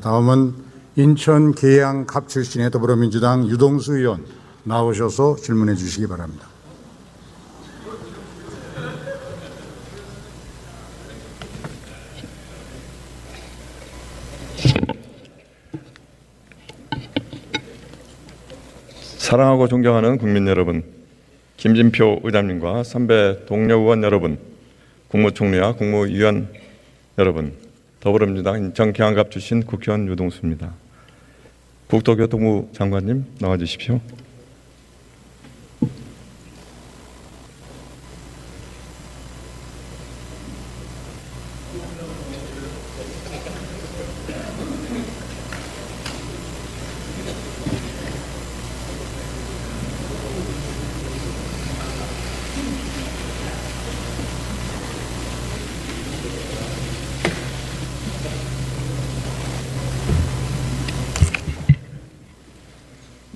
다음은 인천 계양갑 출신의 더불어민주당 유동수 의원 나오셔서 질문해 주시기 바랍니다. 사랑하고 존경하는 국민 여러분, 김진표 의장님과 선배 동료 의원 여러분, 국무총리와 국무위원 여러분, 더불어민주당 인천 계양갑 출신 국회의원 유동수입니다. 국토교통부 장관님 나와주십시오.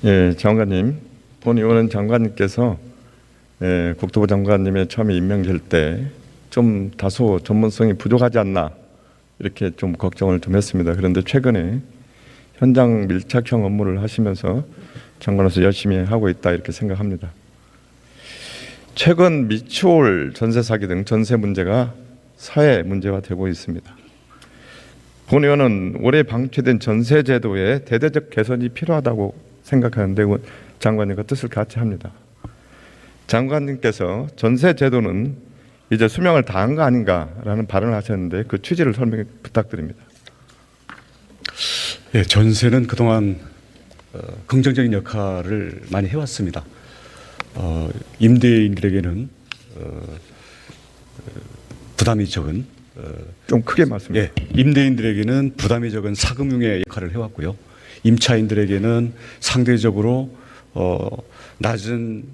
예, 장관님, 본 의원은 장관님께서 국토부 장관님의 처음에 임명될 때 좀 다소 전문성이 부족하지 않나 이렇게 좀 걱정을 좀 했습니다. 그런데 최근에 현장 밀착형 업무를 하시면서 장관으로서 열심히 하고 있다 이렇게 생각합니다. 최근 미추홀 전세 사기 등 전세 문제가 사회 문제가 되고 있습니다. 본 의원은 올해 방치된 전세 제도의 대대적 개선이 필요하다고 생각하는데 장관님과 뜻을 같이 합니다. 장관님께서 전세 제도는 이제 수명을 다한 거 아닌가라는 발언을 하셨는데 그 취지를 설명 부탁드립니다. 예, 전세는 그동안 긍정적인 역할을 많이 해왔습니다. 임대인들에게는 부담이 적은 좀 크게 말씀해. 예, 임대인들에게는 부담이 적은 사금융의 역할을 해왔고요. 임차인들에게는 상대적으로 낮은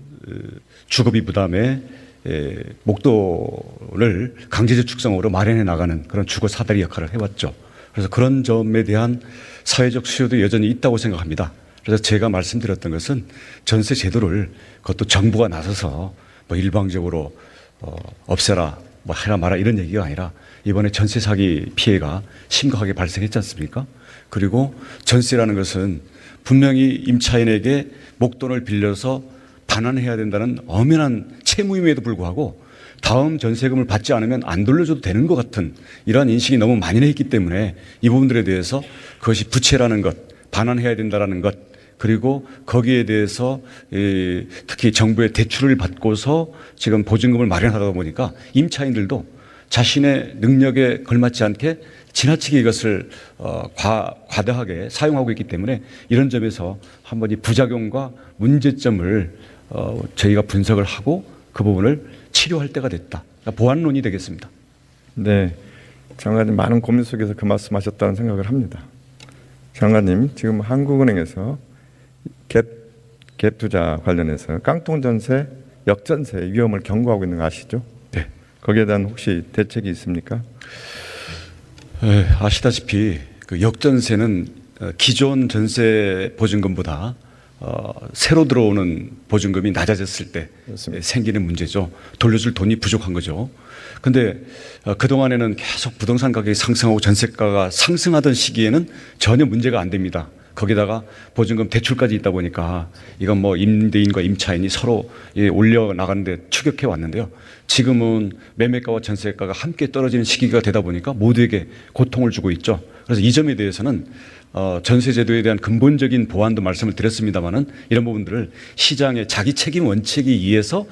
주거비 부담에 목돈을 강제적 축성으로 마련해 나가는 그런 주거 사다리 역할을 해왔죠. 그래서 그런 점에 대한 사회적 수요도 여전히 있다고 생각합니다. 그래서 제가 말씀드렸던 것은 전세 제도를 그것도 정부가 나서서 뭐 일방적으로 없애라, 뭐 해라 마라 이런 얘기가 아니라 이번에 전세 사기 피해가 심각하게 발생했지 않습니까? 그리고 전세라는 것은 분명히 임차인에게 목돈을 빌려서 반환해야 된다는 엄연한 채무임에도 불구하고 다음 전세금을 받지 않으면 안 돌려줘도 되는 것 같은 이러한 인식이 너무 만연해 있기 때문에 이 부분들에 대해서 그것이 부채라는 것, 반환해야 된다는 것, 그리고 거기에 대해서 특히 정부의 대출을 받고서 지금 보증금을 마련하다 보니까 임차인들도 자신의 능력에 걸맞지 않게 지나치게 이것을 과다하게 사용하고 있기 때문에 이런 점에서 한번 이 부작용과 문제점을 저희가 분석을 하고 그 부분을 치료할 때가 됐다. 그러니까 보완론이 되겠습니다. 네, 장관님 많은 고민 속에서 그 말씀하셨다는 생각을 합니다. 장관님, 지금 한국은행에서 갭 투자 관련해서 깡통 전세, 역전세 위험을 경고하고 있는 거 아시죠? 네. 거기에 대한 혹시 대책이 있습니까? 네, 아시다시피 그 역전세는 기존 전세 보증금보다 새로 들어오는 보증금이 낮아졌을 때 그렇습니다. 생기는 문제죠. 돌려줄 돈이 부족한 거죠. 그런데 그동안에는 계속 부동산 가격이 상승하고 전세가가 상승하던 시기에는 전혀 문제가 안 됩니다. 거기다가 보증금 대출까지 있다 보니까 이건 뭐 임대인과 임차인이 서로 올려나가는데 추격해 왔는데요. 지금은 매매가와 전세가가 함께 떨어지는 시기가 되다 보니까 모두에게 고통을 주고 있죠. 그래서 이 점에 대해서는 전세제도에 대한 근본적인 보완도 말씀을 드렸습니다마는 이런 부분들을 시장의 자기 책임 원칙에 의해서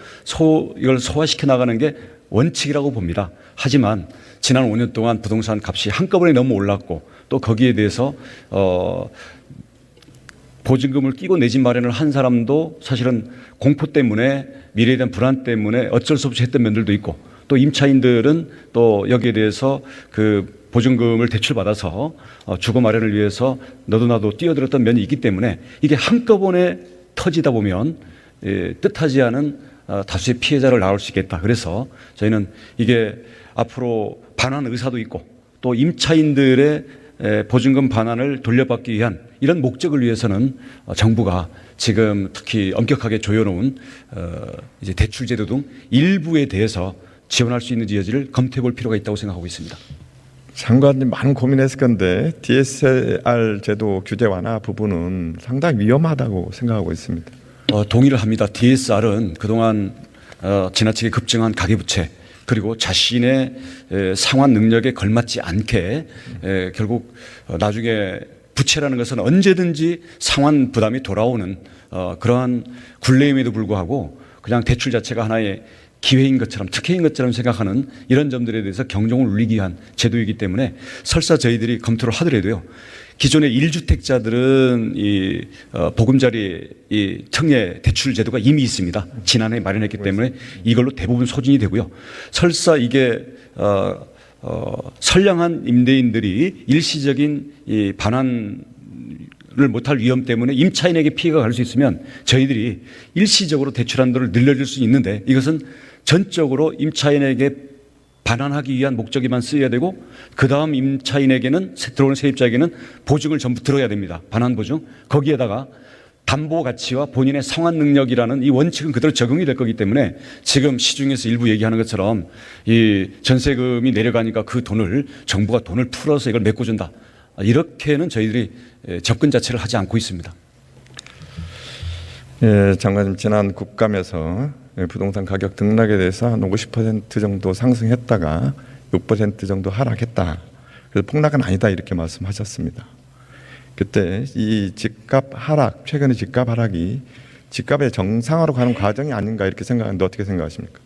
이걸 소화시켜 나가는 게 원칙이라고 봅니다. 하지만 지난 5년 동안 부동산 값이 한꺼번에 너무 올랐고 또 거기에 대해서 보증금을 끼고 내 집 마련을 한 사람도 사실은 공포 때문에 미래에 대한 불안 때문에 어쩔 수 없이 했던 면들도 있고 또 임차인들은 또 여기에 대해서 그 보증금을 대출받아서 주거 마련을 위해서 너도 나도 뛰어들었던 면이 있기 때문에 이게 한꺼번에 터지다 보면 뜻하지 않은 다수의 피해자를 낳을 수 있겠다. 그래서 저희는 이게 앞으로 반환 의사도 있고 또 임차인들의 보증금 반환을 돌려받기 위한 이런 목적을 위해서는 정부가 지금 특히 엄격하게 조여놓은 이제 대출제도 등 일부에 대해서 지원할 수 있는 여지를 검토해 볼 필요가 있다고 생각하고 있습니다. 장관님 많은 고민했을 건데 DSR 제도 규제 완화 부분은 상당히 위험하다고 생각하고 있습니다. 동의를 합니다. DSR은 그동안 지나치게 급증한 가계부채 그리고 자신의 상환 능력에 걸맞지 않게 결국 나중에 부채라는 것은 언제든지 상환 부담이 돌아오는 그러한 굴레임에도 불구하고 그냥 대출 자체가 하나의 기회인 것처럼 특혜인 것처럼 생각하는 이런 점들에 대해서 경종을 울리기 위한 제도이기 때문에 설사 저희들이 검토를 하더라도요. 기존의 1주택자들은 이 보금자리 이 청약 대출 제도가 이미 있습니다. 지난해 마련했기 때문에 이걸로 대부분 소진이 되고요. 설사 이게 선량한 임대인들이 일시적인 이 반환을 못할 위험 때문에 임차인에게 피해가 갈 수 있으면 저희들이 일시적으로 대출 한도를 늘려줄 수 있는데 이것은 전적으로 임차인에게 반환하기 위한 목적에만 쓰여야 되고 그 다음 임차인에게는 들어오는 세입자에게는 보증을 전부 들어야 됩니다. 반환 보증. 거기에다가 담보 가치와 본인의 상환 능력이라는 이 원칙은 그대로 적용이 될 거기 때문에 지금 시중에서 일부 얘기하는 것처럼 이 전세금이 내려가니까 그 돈을 정부가 돈을 풀어서 이걸 메꿔준다. 이렇게는 저희들이 접근 자체를 하지 않고 있습니다. 예, 장관님 지난 국감에서 부동산 가격 등락에 대해서 한 50% 정도 상승했다가 6% 정도 하락했다. 그래서 폭락은 아니다 이렇게 말씀하셨습니다. 그때 이 집값 하락, 최근의 집값 하락이 집값의 정상화로 가는 과정이 아닌가 이렇게 생각하는데 어떻게 생각하십니까?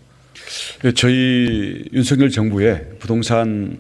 저희 윤석열 정부의 부동산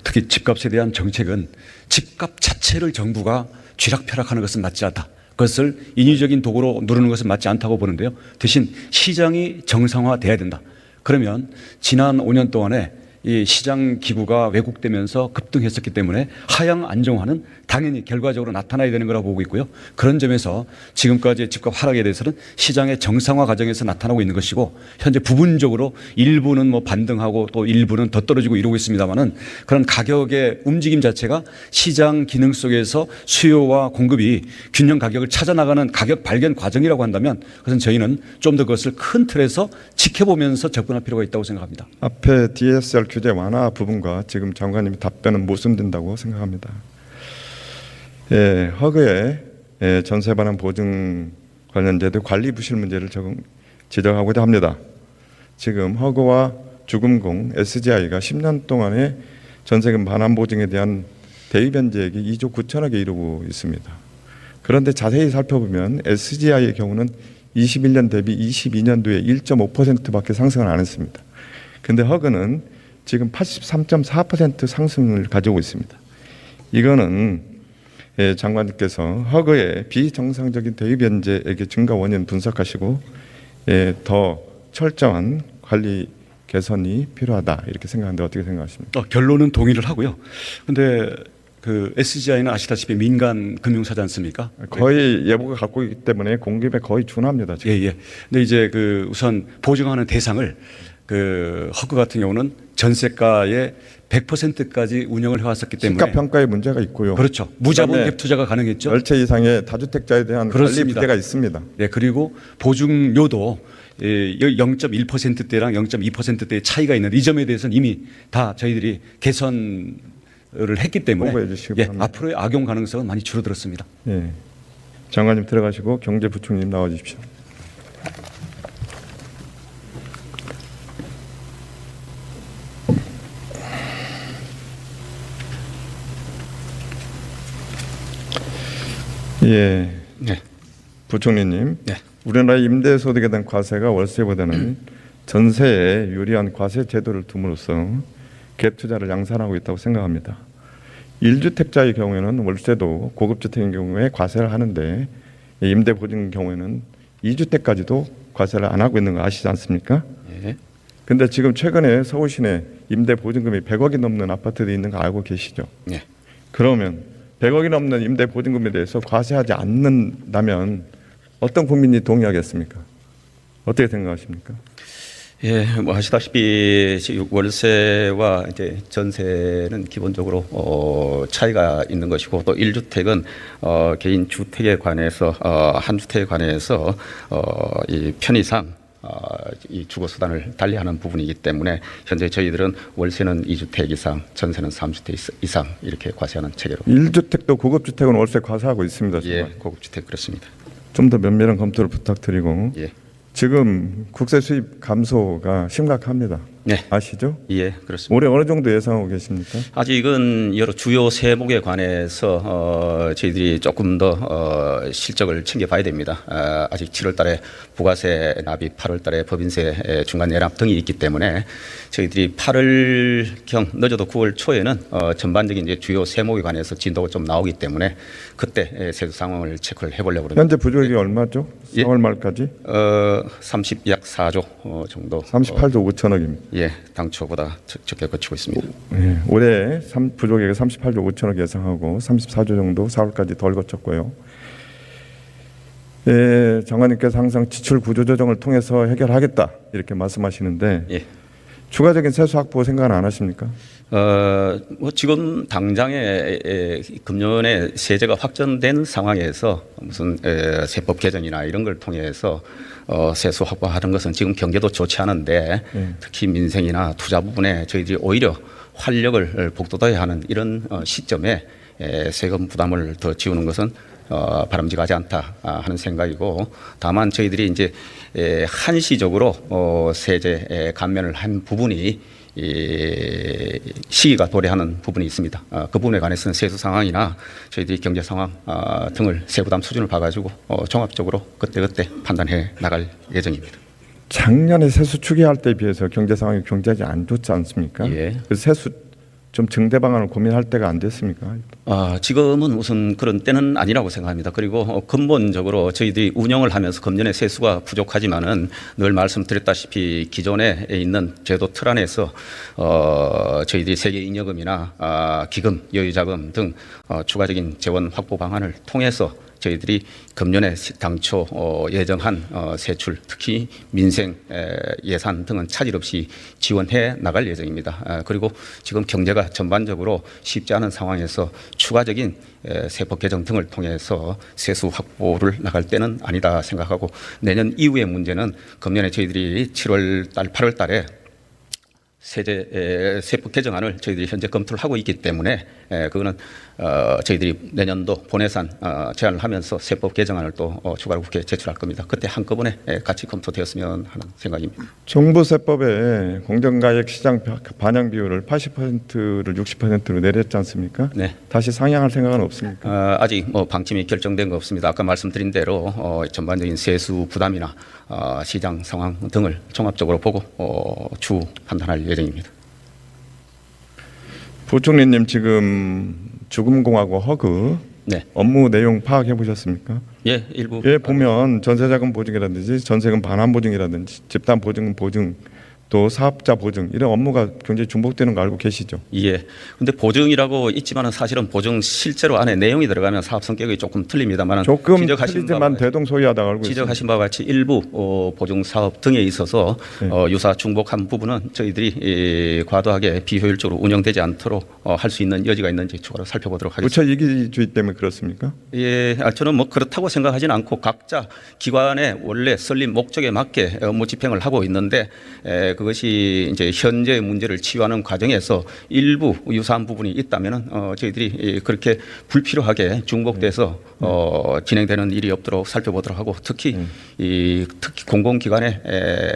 특히 집값에 대한 정책은 집값 자체를 정부가 쥐락펴락하는 것은 맞지 않다. 그것을 인위적인 도구로 누르는 것은 맞지 않다고 보는데요. 대신 시장이 정상화돼야 된다. 그러면 지난 5년 동안에 이 시장 기구가 왜곡되면서 급등했었기 때문에 하향 안정화는 당연히 결과적으로 나타나야 되는 거라고 보고 있고요. 그런 점에서 지금까지의 집값 하락에 대해서는 시장의 정상화 과정에서 나타나고 있는 것이고 현재 부분적으로 일부는 뭐 반등하고 또 일부는 더 떨어지고 이러고 있습니다만은 그런 가격의 움직임 자체가 시장 기능 속에서 수요와 공급이 균형 가격을 찾아 나가는 가격 발견 과정이라고 한다면 그것은 저희는 좀 더 그것을 큰 틀에서 지켜보면서 접근할 필요가 있다고 생각합니다. 앞에 DSR 규제 완화 부분과 지금 장관님의 답변은 모순된다고 생각합니다. 예, 허그의 전세 반환 보증 관련 제도 관리 부실 문제를 지적하고자 합니다. 지금 허그와 주금공 SGI가 10년 동안의 전세금 반환 보증에 대한 대입 현재액이 2조 9천억에 이르고 있습니다. 그런데 자세히 살펴보면 SGI의 경우는 21년 대비 22년도에 1.5%밖에 상승을 안 했습니다. 그런데 허그는 지금 83.4% 상승을 가지고 있습니다. 이거는 장관님께서 허그의 비정상적인 대입 현재액의 증가 원인 분석하시고 더 철저한 관리 개선이 필요하다 이렇게 생각하는데 어떻게 생각하십니까? 결론은 동의를 하고요. 그런데 그 SGI는 아시다시피 민간 금융사지 않습니까? 거의 예보가 갖고 있기 때문에 공급에 거의 준합니다. 지금. 예. 근데 이제 그 우선 보증하는 대상을 그 허그 같은 경우는 전세가의 100%까지 운영을 해왔었기 때문에 시가 평가에 문제가 있고요. 그렇죠. 무자본 갭 투자가 가능했죠. 10채 이상의 다주택자에 대한 그렇습니다. 관리 부재가 있습니다. 네, 그리고 보증료도 0.1%대랑 0.2%대의 차이가 있는데 이 점에 대해서는 이미 다 저희들이 개선을 했기 때문에 보고해 주시기 바랍니다. 앞으로의 악용 가능성은 많이 줄어들었습니다. 예. 장관님 들어가시고 경제부총리님 나와 주십시오. 예. 네. 부총리님. 네. 우리나라 임대소득에 대한 과세가 월세보다는 전세에 유리한 과세 제도를 둠으로써 갭 투자를 양산하고 있다고 생각합니다. 1주택자의 경우에는 월세도 고급주택인 경우에 과세를 하는데 임대보증 경우에는 2주택까지도 과세를 안 하고 있는 거 아시지 않습니까? 예. 근데 지금 최근에 서울 시내 임대보증금이 100억이 넘는 아파트들이 있는 거 알고 계시죠? 예. 그러면 100억이 넘는 임대보증금에 대해서 과세하지 않는다면 어떤 국민이 동의하겠습니까? 어떻게 생각하십니까? 예, 뭐 아시다시피 월세와 이제 전세는 기본적으로 차이가 있는 것이고 또 1주택은 개인 주택에 관해서 한 주택에 관해서 이 편의상 이 주거 수단을 달리하는 부분이기 때문에 현재 저희들은 월세는 2주택 이상, 전세는 3주택 이상 이렇게 과세하는 체계로. 1주택도 고급주택은 월세 과세하고 있습니다. 예, 고급주택 그렇습니다. 좀 더 면밀한 검토를 부탁드리고 예, 지금 국세 수입 감소가 심각합니다. 네, 아시죠? 예, 그렇습니다. 올해 어느 정도 예상하고 계십니까? 아직은 여러 주요 세목에 관해서 저희들이 조금 더 실적을 챙겨봐야 됩니다. 아직 7월달에 부가세 납입, 8월달에 법인세 중간 내납 등이 있기 때문에 저희들이 8월경 늦어도 9월 초에는 전반적인 이제 주요 세목에 관해서 진도가 좀 나오기 때문에 그때 세수 상황을 체크를 해보려고 합니다. 현재 부족이 얼마죠? 예. 4월 말까지? 약 4조 정도. 38조 5천억입니다. 예, 당초보다 적게 거치고 있습니다. 예, 올해 부족액 38조 5천억 예상하고 34조 정도 4월까지 덜 거쳤고요. 예, 장관님께서 항상 지출 구조 조정을 통해서 해결하겠다 이렇게 말씀하시는데 예. 추가적인 세수 확보 생각은 안 하십니까? 뭐 지금 당장에 금년에 세제가 확정된 상황에서 무슨 세법 개정이나 이런 걸 통해서 세수 확보하는 것은 지금 경제도 좋지 않은데 특히 민생이나 투자 부분에 저희들이 오히려 활력을 북돋아야 하는 이런 시점에 세금 부담을 더 지우는 것은 바람직하지 않다 하는 생각이고, 다만 저희들이 이제 한시적으로 세제 감면을 한 부분이 시기가 도래하는 부분이 있습니다. 그 부분에 관해서는 세수 상황이나 저희들이 경제 상황 등을 세부담 수준을 봐가지고 종합적으로 그때그때 판단해 나갈 예정입니다. 작년에 세수 추계할 때에 비해서 경제 상황이 굉장히 안 좋지 않습니까? 예. 그래서 세수 좀 증대 방안을 고민할 때가 안 됐습니까? 지금은 우선 그런 때는 아니라고 생각합니다. 그리고 근본적으로 저희들이 운영을 하면서 금년에 세수가 부족하지만은 늘 말씀드렸다시피 기존에 있는 제도 틀 안에서 저희들이 세계잉여금이나 기금, 여유자금 등 추가적인 재원 확보 방안을 통해서 저희들이 금년에 당초 예정한 세출, 특히 민생 예산 등은 차질 없이 지원해 나갈 예정입니다. 그리고 지금 경제가 전반적으로 쉽지 않은 상황에서 추가적인 세법 개정 등을 통해서 세수 확보를 나갈 때는 아니다 생각하고, 내년 이후의 문제는 금년에 저희들이 7월 달, 8월 달에 세법 개정안을 저희들이 현재 검토를 하고 있기 때문에 그거는 저희들이 내년도 본예산 제안을 하면서 세법 개정안을 또 추가로 국회에 제출할 겁니다. 그때 한꺼번에 같이 검토되었으면 하는 생각입니다. 정부 세법에 공정가액 시장 반영 비율을 80%를 60%로 내렸지 않습니까? 네. 다시 상향할 생각은 없습니까? 아직 뭐 방침이 결정된 거 없습니다. 아까 말씀드린 대로 전반적인 세수 부담이나 시장 상황 등을 종합적으로 보고 추후 판단할 예정입니다. 부총리님 지금 주금공하고 허그 네. 업무 내용 파악해 보셨습니까? 예, 일부. 예, 보면 전세자금 보증이라든지 전세금 반환 보증이라든지 집단 보증 또 사업자 보증 이런 업무가 굉장히 중복되는 거 알고 계시죠? 예. 근데 보증이라고 있지만은 사실은 보증 실제로 안에 내용이 들어가면 사업 성격이 조금 틀립니다만 조금 틀리지만 대동소이하다고 알고 있습니다. 지적하신 바와 같이 일부 보증 사업 등에 있어서 유사 중복한 부분은 저희들이 과도하게 비효율적으로 운영되지 않도록 할 수 있는 여지가 있는지 추가로 살펴보도록 하겠습니다. 부처 이기주의 때문에 그렇습니까? 예, 저는 뭐 그렇다고 생각하지는 않고 각자 기관의 원래 설립 목적에 맞게 업무 집행을 하고 있는데 그것이 이제 현재 문제를 치유하는 과정에서 일부 유사한 부분이 있다면은 저희들이 그렇게 불필요하게 중복돼서 진행되는 일이 없도록 살펴보도록 하고, 특히 특히 공공기관의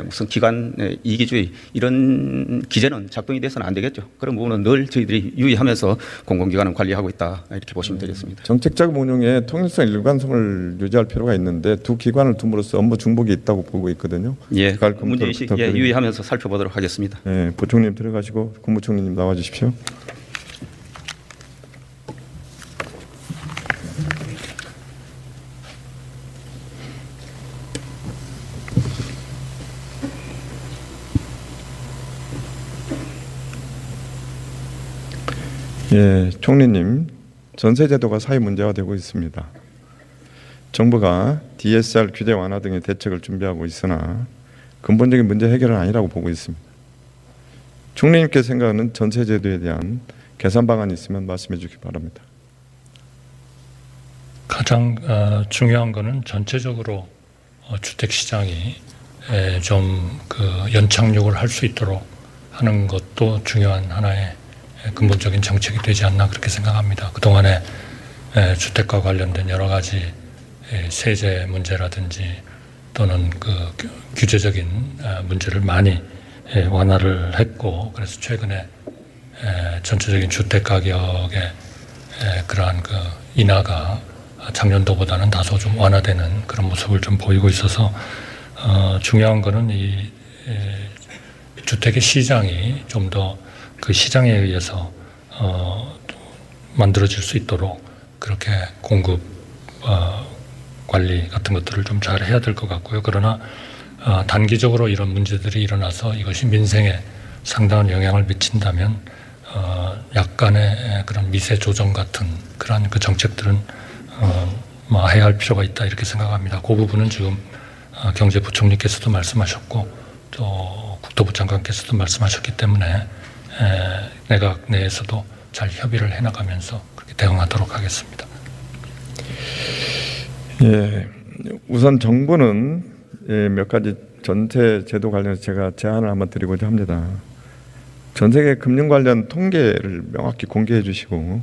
무슨 기관 이기주의 이런 기재는 작동이 돼서는 안 되겠죠. 그런 부분은 늘 저희들이 유의하면서 공공기관은 관리하고 있다 이렇게 보시면 되겠습니다. 정책자금 운용에 통일성 일관성을 유지할 필요가 있는데 두 기관을 둠으로써 업무 중복이 있다고 보고 있거든요. 예, 문제의식 유의하면서 살펴보도록 하겠습니다. 네, 부총리님 들어가시고 국무총리님 나와 주십시오. 예, 총리님, 전세제도가 사회 문제화되고 있습니다. 정부가 DSR 규제 완화 등의 대책을 준비하고 있으나 근본적인 문제 해결은 아니라고 보고 있습니다. 총리님께 생각하는 전세제도에 대한 개선 방안이 있으면 말씀해 주기 바랍니다. 가장 중요한 것은 전체적으로 주택 시장이 좀 그 연착륙을 할 수 있도록 하는 것도 중요한 하나의 근본적인 정책이 되지 않나 그렇게 생각합니다. 그동안에 주택과 관련된 여러 가지 세제 문제라든지 또는 그 규제적인 문제를 많이 완화를 했고, 그래서 최근에 전체적인 주택 가격의 그러한 그 인하가 작년도보다는 다소 좀 완화되는 그런 모습을 좀 보이고 있어서 중요한 거는 이 주택의 시장이 좀 더 그 시장에 의해서 만들어질 수 있도록 그렇게 공급 관리 같은 것들을 좀 잘 해야 될 것 같고요. 그러나 단기적으로 이런 문제들이 일어나서 이것이 민생에 상당한 영향을 미친다면 약간의 그런 미세 조정 같은 그런 그 정책들은 해야 할 필요가 있다 이렇게 생각합니다. 그 부분은 지금 경제부총리께서도 말씀하셨고 또 국토부 장관께서도 말씀하셨기 때문에 내각 내에서도 잘 협의를 해나가면서 그렇게 대응하도록 하겠습니다. 예, 우선 정부는 몇 가지 전세 제도 관련해서 제가 제안을 한번 드리고자 합니다. 전 세계 금융 관련 통계를 명확히 공개해 주시고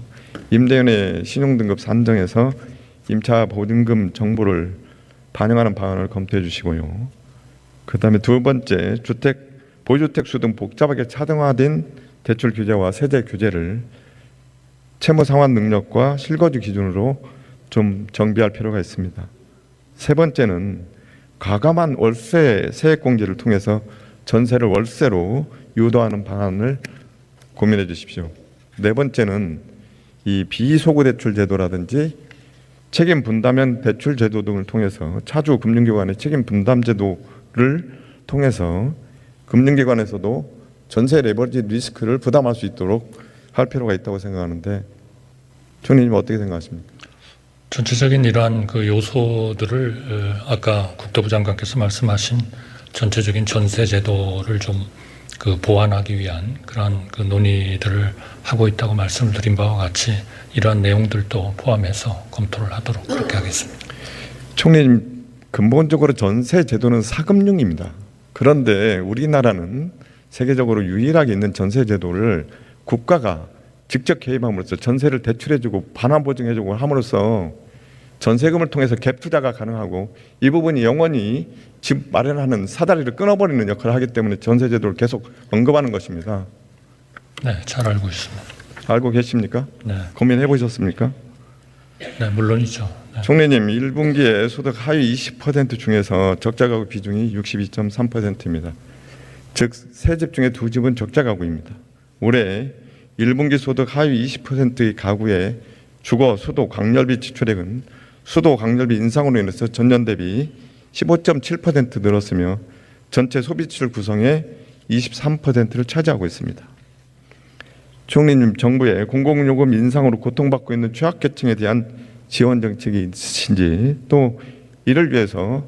임대인의 신용등급 산정에서 임차 보증금 정보를 반영하는 방안을 검토해 주시고요. 그다음에 두 번째, 보주택 수 등 복잡하게 차등화된 대출 규제와 세제 규제를 채무 상환 능력과 실거주 기준으로 좀 정비할 필요가 있습니다. 세 번째는 과감한 월세 세액 공제를 통해서 전세를 월세로 유도하는 방안을 고민해 주십시오. 네 번째는 이 비소구 대출 제도라든지 책임 분담형 대출 제도 등을 통해서 차주 금융기관의 책임 분담 제도를 통해서 금융기관에서도 전세 레버리지 리스크를 부담할 수 있도록 할 필요가 있다고 생각하는데 총리님 어떻게 생각하십니까? 전체적인 이러한 그 요소들을 아까 국토부 장관께서 말씀하신 전체적인 전세 제도를 좀 그 보완하기 위한 그러한 그 논의들을 하고 있다고 말씀을 드린 바와 같이 이러한 내용들도 포함해서 검토를 하도록 그렇게 하겠습니다. 총리님, 근본적으로 전세 제도는 사금융입니다. 그런데 우리나라는 세계적으로 유일하게 있는 전세 제도를 국가가 직접 개입함으로써 전세를 대출해주고 반환 보증해주고 함으로써 전세금을 통해서 갭 투자가 가능하고 이 부분이 영원히 집 마련하는 사다리를 끊어버리는 역할을 하기 때문에 전세 제도를 계속 언급하는 것입니다. 네, 잘 알고 있습니다. 알고 계십니까? 네, 고민해 보셨습니까? 네 물론이죠. 네. 총리님, 1분기에 소득 하위 20% 중에서 적자 가구 비중이 62.3%입니다. 즉, 세 집 중에 두 집은 적자 가구입니다. 올해 1분기 소득 하위 20%의 가구의 주거, 수도, 광열비 지출액은 수도, 광열비 인상으로 인해서 전년 대비 15.7% 늘었으며 전체 소비 지출 구성의 23%를 차지하고 있습니다. 총리님, 정부의 공공요금 인상으로 고통받고 있는 취약계층에 대한 지원 정책이 있으신지 또 이를 위해서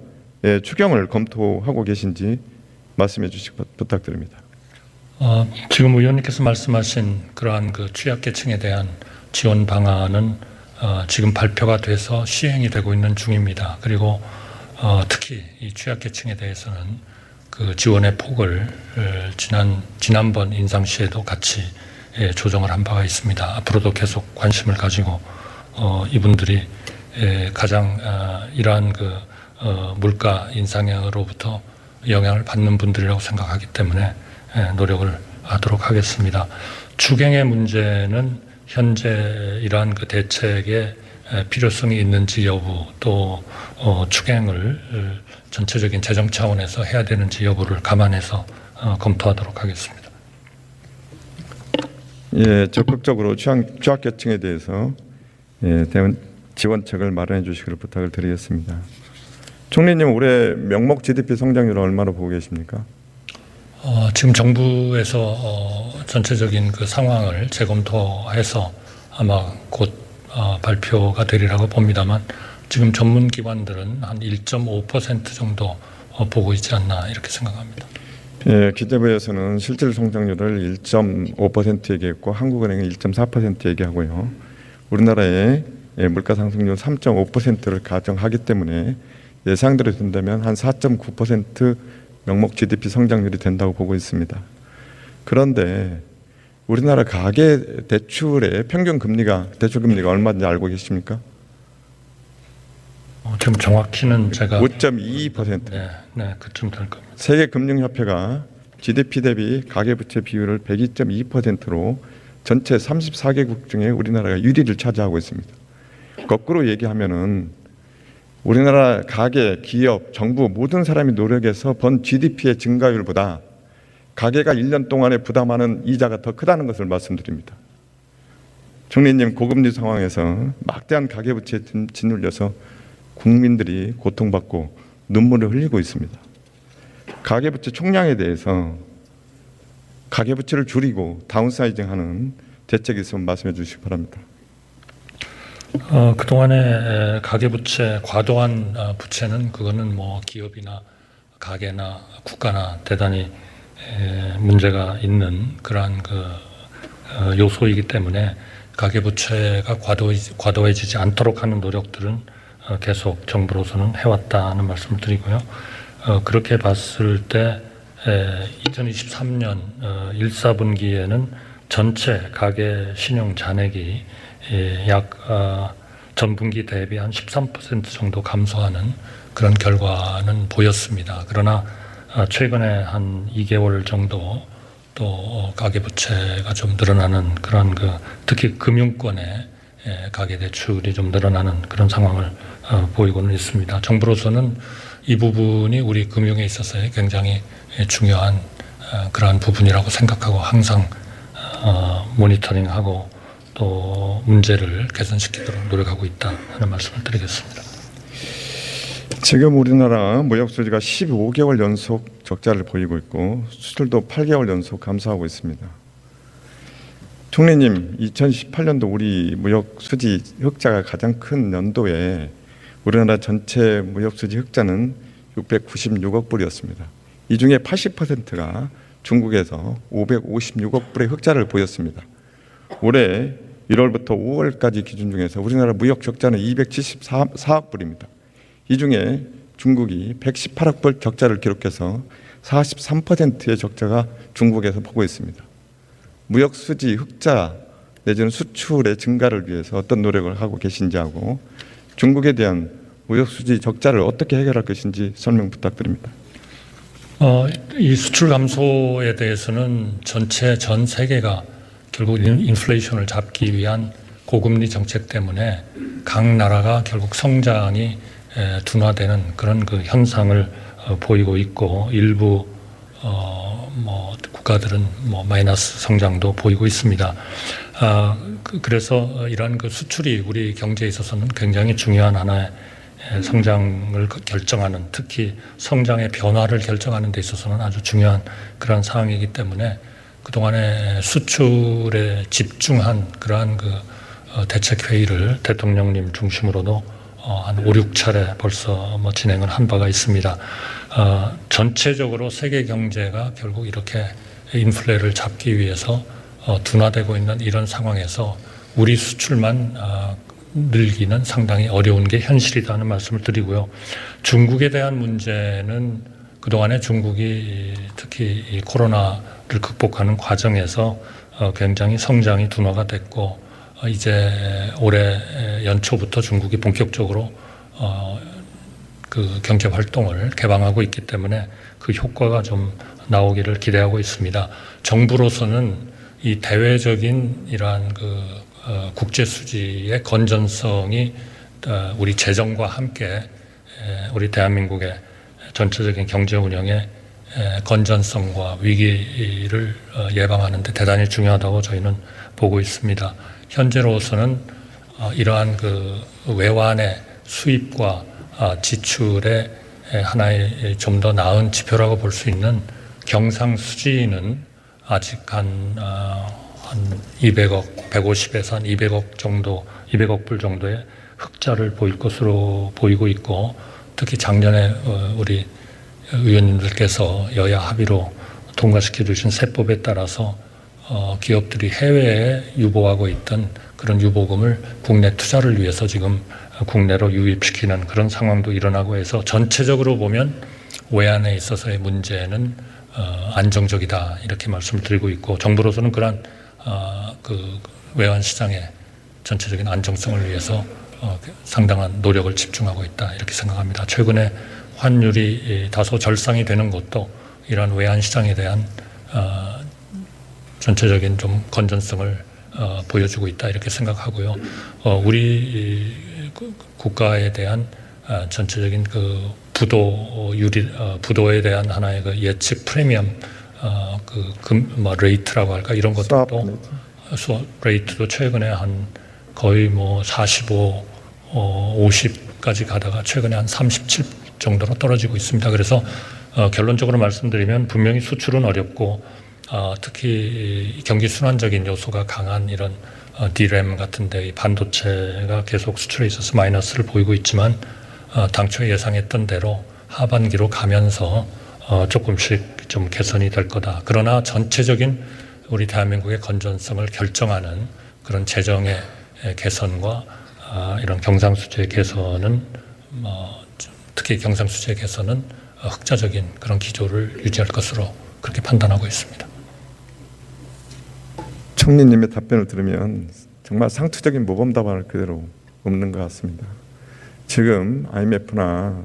추경을 검토하고 계신지 말씀해 주시기 부탁드립니다. 지금 의원님께서 말씀하신 그러한 그 취약계층에 대한 지원 방안은 지금 발표가 돼서 시행이 되고 있는 중입니다. 그리고 특히 이 취약계층에 대해서는 그 지원의 폭을 지난번 인상 시에도 같이 조정을 한 바가 있습니다. 앞으로도 계속 관심을 가지고 이분들이 가장 이러한 그 물가 인상으로부터 영향을 받는 분들이라고 생각하기 때문에 노력을 하도록 하겠습니다. 추경의 문제는 현재 이러한 그 대책의 필요성이 있는지 여부 또 추경을 전체적인 재정 차원에서 해야 되는지 여부를 감안해서 검토하도록 하겠습니다. 예, 적극적으로 취약계층에 대해서 대응 지원책을 마련해 주시기를 부탁을 드리겠습니다. 총리님, 올해 명목 GDP 성장률은 얼마로 보고 계십니까? 지금 정부에서 전체적인 그 상황을 재검토해서 아마 곧 발표가 되리라고 봅니다만 지금 전문 기관들은 한 1.5% 정도 보고 있지 않나 이렇게 생각합니다. 예, 기재부에서는 실질 성장률을 1.5% 얘기했고 한국은행은 1.4% 얘기하고요. 우리나라의 물가 상승률 3.5%를 가정하기 때문에 예상대로 된다면 한 4.9% 명목 GDP 성장률이 된다고 보고 있습니다. 그런데 우리나라 가계 대출의 평균 금리가 대출 금리가 얼마인지 알고 계십니까? 지금 정확히는 제가 5.22%. 네, 그쯤 될 겁니다. 세계금융협회가 GDP 대비 가계부채 비율을 102.2%로 전체 34개국 중에 우리나라가 1위를 차지하고 있습니다. 거꾸로 얘기하면은 우리나라 가계, 기업, 정부 모든 사람이 노력해서 번 GDP의 증가율보다 가계가 1년 동안에 부담하는 이자가 더 크다는 것을 말씀드립니다. 총리님, 고금리 상황에서 막대한 가계부채에 짓눌려서 국민들이 고통받고 눈물을 흘리고 있습니다. 가계부채 총량에 대해서 가계부채를 줄이고 다운사이징하는 대책이 있으면 말씀해 주시기 바랍니다. 그동안의 가계부채, 과도한 부채는 그거는 뭐 기업이나 가계나 국가나 대단히 문제가 있는 그러한 요소이기 때문에 가계부채가 과도해지지 않도록 하는 노력들은 계속 정부로서는 해왔다는 말씀을 드리고요. 그렇게 봤을 때 2023년 1사분기에는 전체 가계 신용 잔액이 약 전분기 대비 한 13% 정도 감소하는 그런 결과는 보였습니다. 그러나 최근에 한 2개월 정도 또 가계부채가 좀 늘어나는 그런 특히 금융권의 가계대출이 좀 늘어나는 그런 상황을 보이고는 있습니다. 정부로서는 이 부분이 우리 금융에 있어서의 굉장히 중요한 그러한 부분이라고 생각하고 항상 모니터링하고 또 문제를 개선시키도록 노력하고 있다 하는 말씀을 드리겠습니다. 지금 우리나라 무역수지가 15개월 연속 적자를 보이고 있고 수출도 8개월 연속 감소하고 있습니다. 총리님, 2018년도 우리 무역수지 흑자가 가장 큰 연도에 우리나라 전체 무역수지 흑자는 696억 불이었습니다. 이 중에 80%가 중국에서 556억 불의 흑자를 보였습니다. 올해 1월부터 5월까지 기준 중에서 우리나라 무역 적자는 274억 불입니다. 이 중에 중국이 118억 불 적자를 기록해서 43%의 적자가 중국에서 보고 있습니다. 무역 수지 흑자 내지는 수출의 증가를 위해서 어떤 노력을 하고 계신지 하고 중국에 대한 무역 수지 적자를 어떻게 해결할 것인지 설명 부탁드립니다. 이 수출 감소에 대해서는 전 세계가 결국 인플레이션을 잡기 위한 고금리 정책 때문에 각 나라가 결국 성장이 둔화되는 그런 현상을 보이고 있고 일부 국가들은 마이너스 성장도 보이고 있습니다. 그래서 이러한 수출이 우리 경제에 있어서는 굉장히 중요한 하나의 성장을 결정하는, 특히 성장의 변화를 결정하는 데 있어서는 아주 중요한 그런 상황이기 때문에 그동안에 수출에 집중한 그러한 대책 회의를 대통령님 중심으로도 한 5, 6차례 벌써 진행을 한 바가 있습니다. 전체적으로 세계 경제가 결국 이렇게 인플레를 잡기 위해서 둔화되고 있는 이런 상황에서 우리 수출만 늘기는 상당히 어려운 게 현실이라는 말씀을 드리고요. 중국에 대한 문제는 그동안에 중국이 특히 이 코로나를 극복하는 과정에서 굉장히 성장이 둔화가 됐고 이제 올해 연초부터 중국이 본격적으로 경제 활동을 개방하고 있기 때문에 그 효과가 좀 나오기를 기대하고 있습니다. 정부로서는 이 대외적인 이러한 국제 수지의 건전성이 우리 재정과 함께 우리 대한민국의 전체적인 경제 운영의 건전성과 위기를 예방하는 데 대단히 중요하다고 저희는 보고 있습니다. 현재로서는 이러한 외환의 수입과 지출의 하나의 좀 더 나은 지표라고 볼 수 있는 경상수지는 아직 한 200억, 150에서 한 200억 정도, 200억 불 정도의 흑자를 보일 것으로 보이고 있고, 특히 작년에 우리 의원님들께서 여야 합의로 통과시켜 주신 세법에 따라서 기업들이 해외에 유보하고 있던 그런 유보금을 국내 투자를 위해서 지금 국내로 유입시키는 그런 상황도 일어나고 해서 전체적으로 보면 외환에 있어서의 문제는 안정적이다 이렇게 말씀을 드리고 있고 정부로서는 그러한 그 외환 시장의 전체적인 안정성을 위해서 상당한 노력을 집중하고 있다 이렇게 생각합니다. 최근에 환율이 다소 절상이 되는 것도 이러한 외환 시장에 대한 전체적인 좀 건전성을 보여주고 있다 이렇게 생각하고요. 우리 국가에 대한 전체적인 그 부도에 대한 하나의 그 예측 프리미엄 레이트라고 할까 이런 것들도 레이트도 최근에 한 거의 뭐 45, 50까지 가다가 최근에 한 37 정도로 떨어지고 있습니다. 그래서 결론적으로 말씀드리면 분명히 수출은 어렵고 특히 경기 순환적인 요소가 강한 이런 D램 같은데 반도체가 계속 수출에 있어서 마이너스를 보이고 있지만 당초 예상했던 대로 하반기로 가면서 조금씩 좀 개선이 될 거다. 그러나 전체적인 우리 대한민국의 건전성을 결정하는 그런 재정의 개선과 이런 경상수지의 개선은 특히 경상수지의 개선은 흑자적인 그런 기조를 유지할 것으로 그렇게 판단하고 있습니다. 총리님의 답변을 들으면 정말 상투적인 모범 답안을 그대로 없는 것 같습니다. 지금 IMF나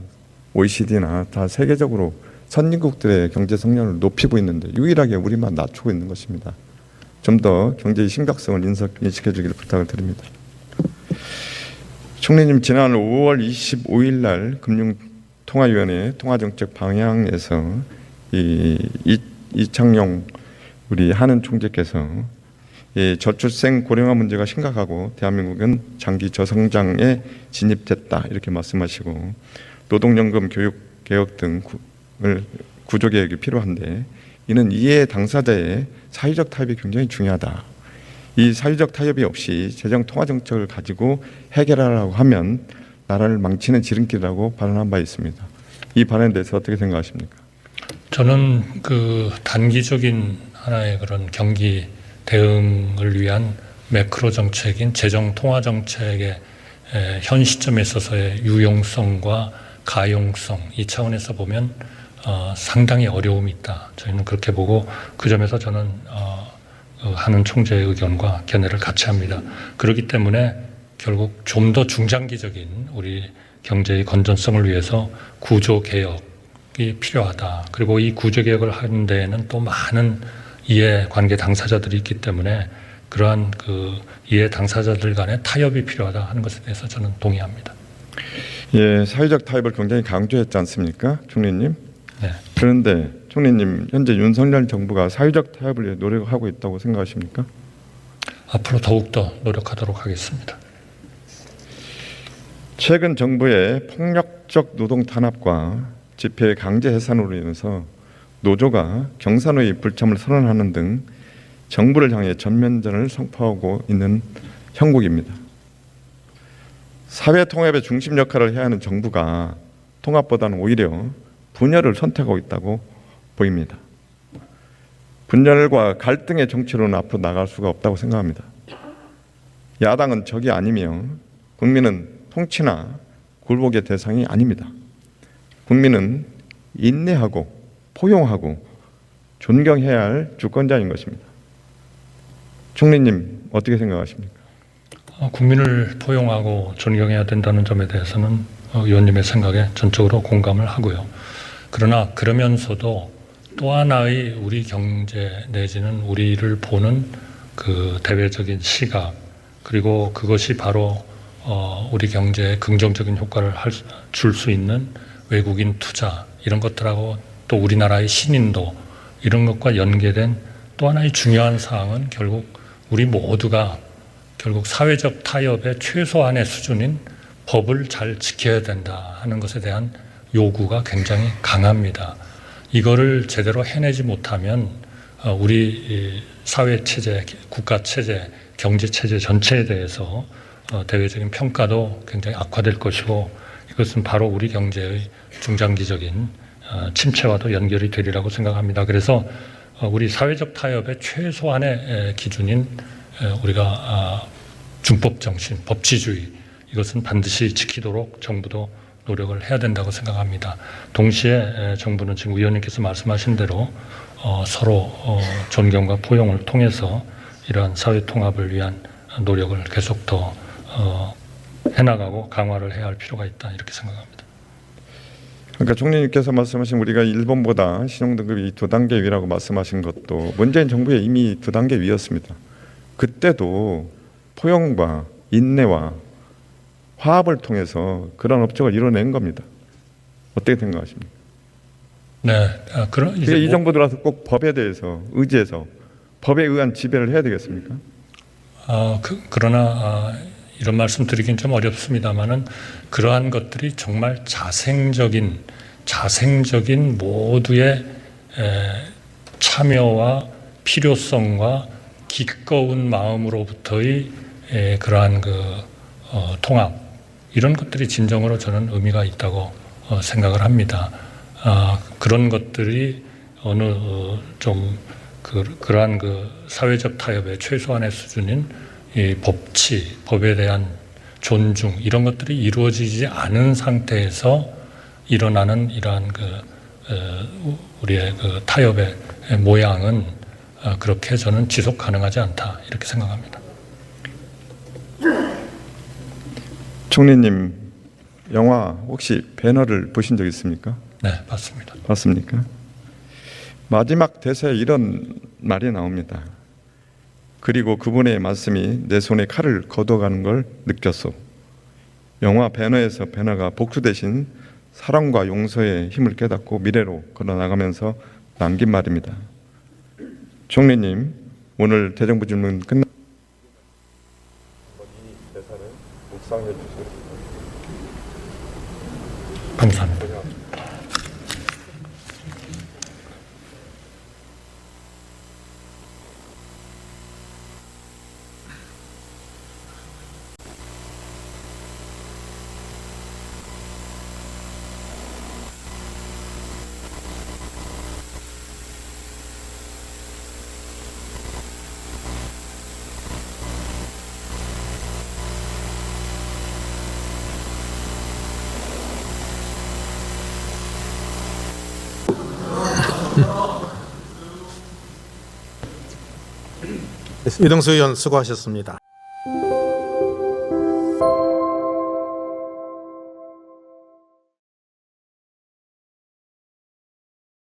OECD나 다 세계적으로 선진국들의 경제 성장을 높이고 있는데 유일하게 우리만 낮추고 있는 것입니다. 좀 더 경제의 심각성을 인식해 주기를 부탁을 드립니다. 총리님, 지난 5월 25일 날 금융통화위원회 통화정책 방향에서 이창용 우리 한은 총재께서 저출생 고령화 문제가 심각하고 대한민국은 장기 저성장에 진입됐다 이렇게 말씀하시고 노동연금 교육 개혁 등을 구조개혁이 필요한데 이는 이해 당사자의 사회적 타협이 굉장히 중요하다. 이 사회적 타협이 없이 재정 통화 정책을 가지고 해결하라고 하면 나라를 망치는 지름길이라고 발언한 바 있습니다. 이 발언에 대해서 어떻게 생각하십니까? 저는 그 단기적인 하나의 그런 경기 대응을 위한 매크로 정책인 재정 통화 정책의 현 시점에 있어서의 유용성과 가용성 이 차원에서 보면 상당히 어려움이 있다. 저희는 그렇게 보고 그 점에서 저는 한은 총재의 의견과 견해를 같이 합니다. 그렇기 때문에 결국 좀 더 중장기적인 우리 경제의 건전성을 위해서 구조 개혁이 필요하다. 그리고 이 구조 개혁을 하는 데에는 또 많은 이해 관계 당사자들이 있기 때문에 그러한 그 이해 당사자들 간의 타협이 필요하다 하는 것에 대해서 저는 동의합니다. 예, 사회적 타협을 굉장히 강조했지 않습니까, 총리님? 네. 그런데 총리님, 현재 윤석열 정부가 사회적 타협을 위해 노력하고 있다고 생각하십니까? 앞으로 더욱더 노력하도록 하겠습니다. 최근 정부의 폭력적 노동 탄압과 집회 강제 해산으로 인해서 노조가 경사노의 불참을 선언하는 등 정부를 향해 전면전을 선포하고 있는 형국입니다. 사회 통합의 중심 역할을 해야 하는 정부가 통합보다는 오히려 분열을 선택하고 있다고 보입니다. 분열과 갈등의 정치로는 앞으로 나갈 수가 없다고 생각합니다. 야당은 적이 아니며 국민은 통치나 굴복의 대상이 아닙니다. 국민은 인내하고 포용하고 존경해야 할 주권자인 것입니다. 총리님 어떻게 생각하십니까? 국민을 포용하고 존경해야 된다는 점에 대해서는 의원님의 생각에 전적으로 공감을 하고요. 그러나 그러면서도 또 하나의 우리 경제 내지는 우리를 보는 그 대외적인 시각 그리고 그것이 바로 우리 경제에 긍정적인 효과를 줄 수 있는 외국인 투자 이런 것들하고 또 우리나라의 신인도 이런 것과 연계된 또 하나의 중요한 사항은 결국 우리 모두가 결국 사회적 타협의 최소한의 수준인 법을 잘 지켜야 된다 하는 것에 대한 요구가 굉장히 강합니다. 이거를 제대로 해내지 못하면 우리 사회 체제, 국가 체제, 경제 체제 전체에 대해서 대외적인 평가도 굉장히 악화될 것이고 이것은 바로 우리 경제의 중장기적인 침체와도 연결이 되리라고 생각합니다. 그래서 우리 사회적 타협의 최소한의 기준인 우리가 준법 정신, 법치주의 이것은 반드시 지키도록 정부도 노력을 해야 된다고 생각합니다. 동시에 정부는 지금 의원님께서 말씀하신 대로 서로 존경과 포용을 통해서 이러한 사회 통합을 위한 노력을 계속 더 해나가고 강화를 해야 할 필요가 있다 이렇게 생각합니다. 그러니까 총리님께서 말씀하신 우리가 일본보다 신용등급이 2단계 위라고 말씀하신 것도 문재인 정부에 이미 2단계 위였습니다. 그때도 포용과 인내와 화합을 통해서 그런 업적을 이뤄낸 겁니다. 어떻게 생각하십니까? 네, 그런 이제 이 정부 들어서 꼭 법에 대해서 의지해서 법에 의한 지배를 해야 되겠습니까? 그러나 이런 말씀 드리긴 좀 어렵습니다만은 그러한 것들이 정말 자생적인 모두의 참여와 필요성과 기꺼운 마음으로부터의 그러한 통합 이런 것들이 진정으로 저는 의미가 있다고 생각을 합니다. 그런 것들이 어느 좀 그러한 사회적 타협의 최소한의 수준인 이 법치, 법에 대한 존중 이런 것들이 이루어지지 않은 상태에서 일어나는 이러한 우리의 타협의 모양은 그렇게 저는 지속 가능하지 않다 이렇게 생각합니다. 총리님 영화 혹시 배너를 보신 적 있습니까? 네, 맞습니다. 맞습니까? 마지막 대사에 이런 말이 나옵니다. 그리고 그분의 말씀이 내 손에 칼을 걷어가는 걸 느꼈소. 영화 배너에서 배너가 복수 대신 사랑과 용서의 힘을 깨닫고 미래로 걸어나가면서 남긴 말입니다. 총리님, 오늘 대정부 질문 끝나. 감사합니다. 유동수 의원 수고하셨습니다.